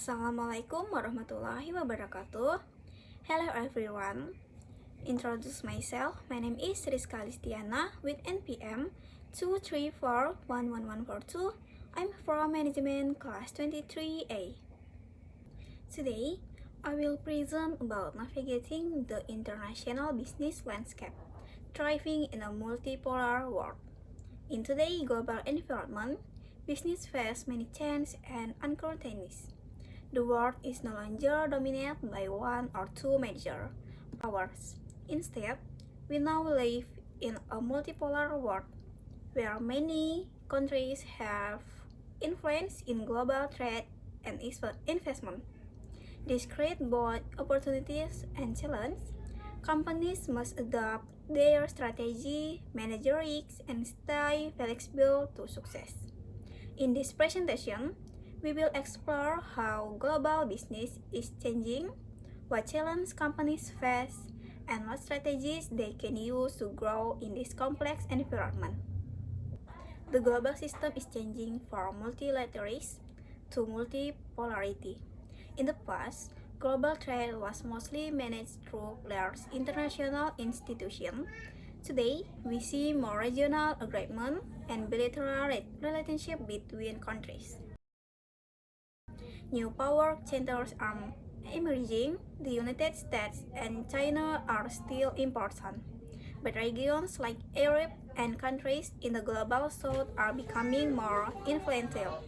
Assalamualaikum warahmatullahi wabarakatuh. Hello everyone. Introduce myself. My name is Riska Listiyana with NPM 2341142. I'm from Manajemen Class 23A. Today, I will present about navigating the international business landscape, thriving in a multipolar world. In today's global environment, business faces many changes and uncertainties. The world is no longer dominated by one or two major powers. Instead, we now live in a multipolar world where many countries have influence in global trade and investment. This creates both opportunities and challenges. Companies must adapt their strategy, manage risks, and stay flexible to success. In this presentation, we will explore how global business is changing, what challenges companies face, and what strategies they can use to grow in this complex environment. The global system is changing from multilateralism to multipolarity. In the past, global trade was mostly managed through large international institutions. Today, we see more regional agreement and bilateral relationships between countries. New power centers are emerging. The United States and China are still important, but regions like Europe and countries in the global south are becoming more influential.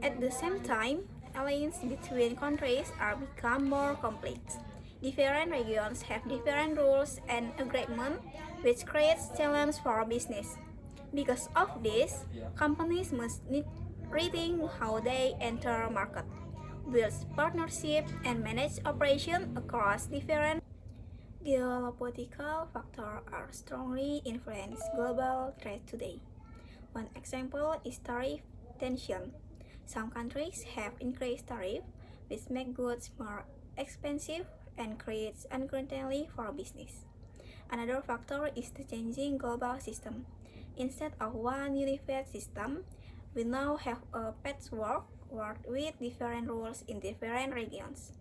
At the same time, alliances between countries are become more complex. Different regions have different rules and agreements, which creates challenges for business. Because of this, companies must rethink how they enter market, build partnership, and manage operation across different. Geopolitical factors are strongly influence global trade today. One example is tariff tension. Some countries have increased tariffs, which make goods more expensive and creates uncertainty for business. Another factor is the changing global system. Instead of one unified system, we now have a patchwork world with different rules in different regions.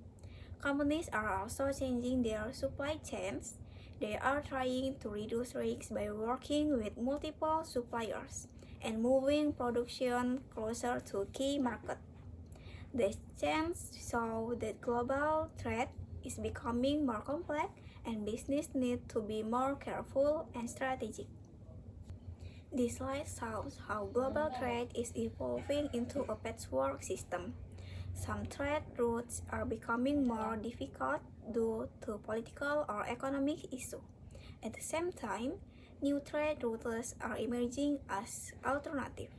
Companies are also changing their supply chains. They are trying to reduce risks by working with multiple suppliers and moving production closer to key markets. The changes show that global trade is becoming more complex and business need to be more careful and strategic. This slide shows how global trade is evolving into a patchwork system. Some trade routes are becoming more difficult due to political or economic issues. At the same time, new trade routes are emerging as alternatives.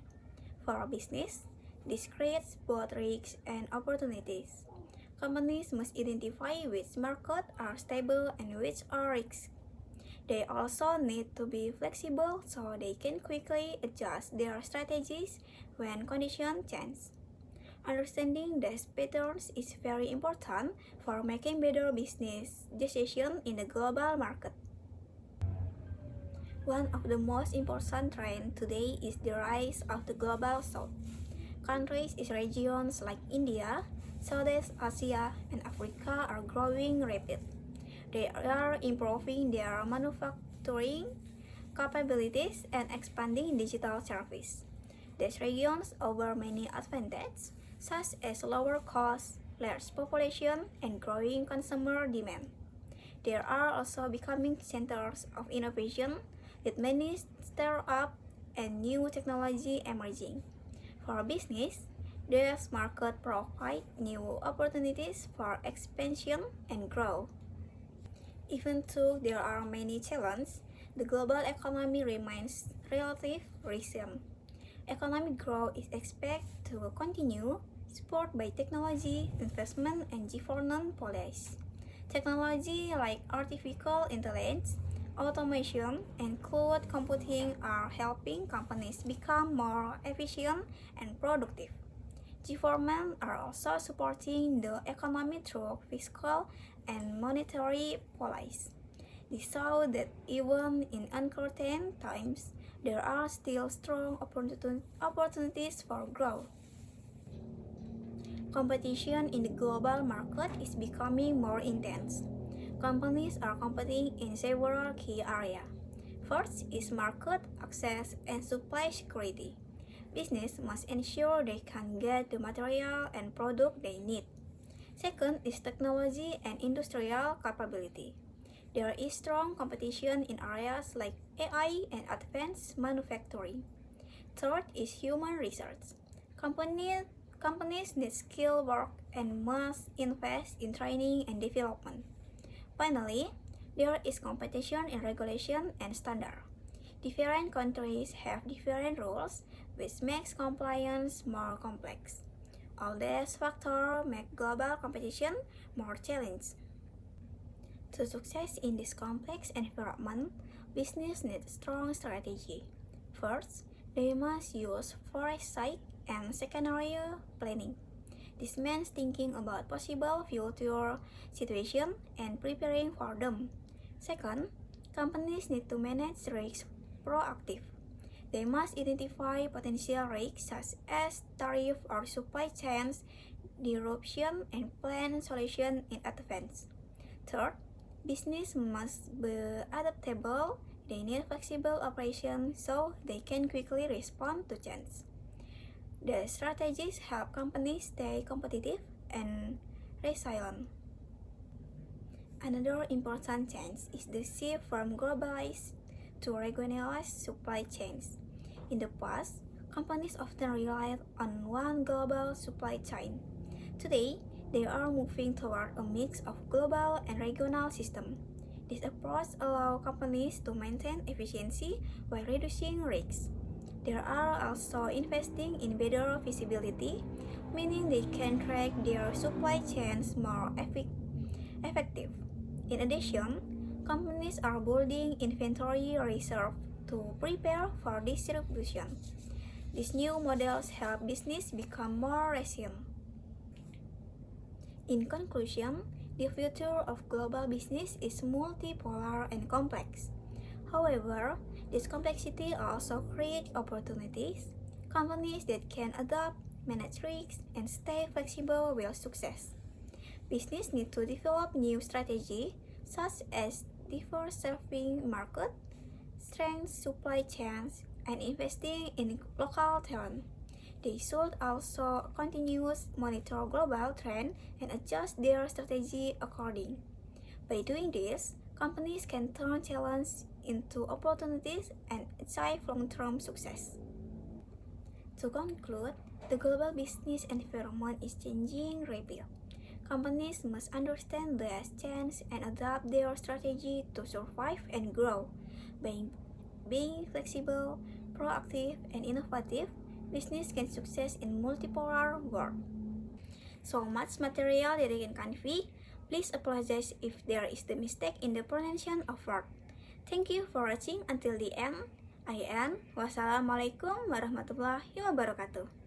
For business, this creates both risks and opportunities. Companies must identify which markets are stable and which are risky. They also need to be flexible so they can quickly adjust their strategies when conditions change. Understanding these patterns is very important for making better business decisions in the global market. One of the most important trends today is the rise of the global south. Countries in regions like India, Southeast Asia, and Africa are growing rapidly. They are improving their manufacturing capabilities and expanding digital service. These regions offer many advantages, such as lower costs, large population, and growing consumer demand. They are also becoming centers of innovation, with many startups and new technology emerging. For business, these markets provide new opportunities for expansion and growth. Even though there are many challenges, the global economy remains relatively resilient. Economic growth is expected to continue, supported by technology, investment, and government policies. Technology like artificial intelligence, automation, and cloud computing are helping companies become more efficient and productive. Governments are also supporting the economy through fiscal and monetary policies. This shows that even in uncertain times, there are still strong opportunities for growth. Competition in the global market is becoming more intense. Companies are competing in several key areas. First is market access and supply security. Business must ensure they can get the material and product they need. Second is technology and industrial capability. There is strong competition in areas like AI and advanced manufacturing. Third is human resource. Companies need skilled work and must invest in training and development. Finally, there is competition in regulation and standard. Different countries have different rules, which makes compliance more complex. All these factors make global competition more challenging. To succeed in this complex environment, business needs strong strategy. First, they must use foresight and scenario planning. This means thinking about possible future situations and preparing for them. Second, companies need to manage risks proactively. They must identify potential risks such as tariff or supply chains disruption and plan solutions in advance. Third, business must be adaptable. They need flexible operations so they can quickly respond to change. The strategies help companies stay competitive and resilient. Another important change is the shift from globalized to regionalized supply chains. In the past, companies often relied on one global supply chain. Today, they are moving toward a mix of global and regional systems. This approach allows companies to maintain efficiency while reducing risks. They are also investing in better visibility, meaning they can track their supply chains more effective. In addition, companies are building inventory reserve to prepare for distribution. These new models help business become more resilient. In conclusion, the future of global business is multipolar and complex. However, this complexity also creates opportunities. Companies that can adapt, manage risks, and stay flexible will success. Business need to develop new strategies such as diversifying market, strength supply chains, and investing in local talent. They should also continuously monitor global trends and adjust their strategy accordingly. By doing this, companies can turn challenges into opportunities and achieve long-term success. To conclude, the global business environment is changing rapidly. Companies must understand this change and adapt their strategy to survive and grow. By being flexible, proactive, and innovative, business can succeed in multipolar world. So much material that I can convey. Please apologize if there is the mistake in the pronunciation of word. Thank you for watching until the end. I am. Wassalamualaikum warahmatullahi wabarakatuh.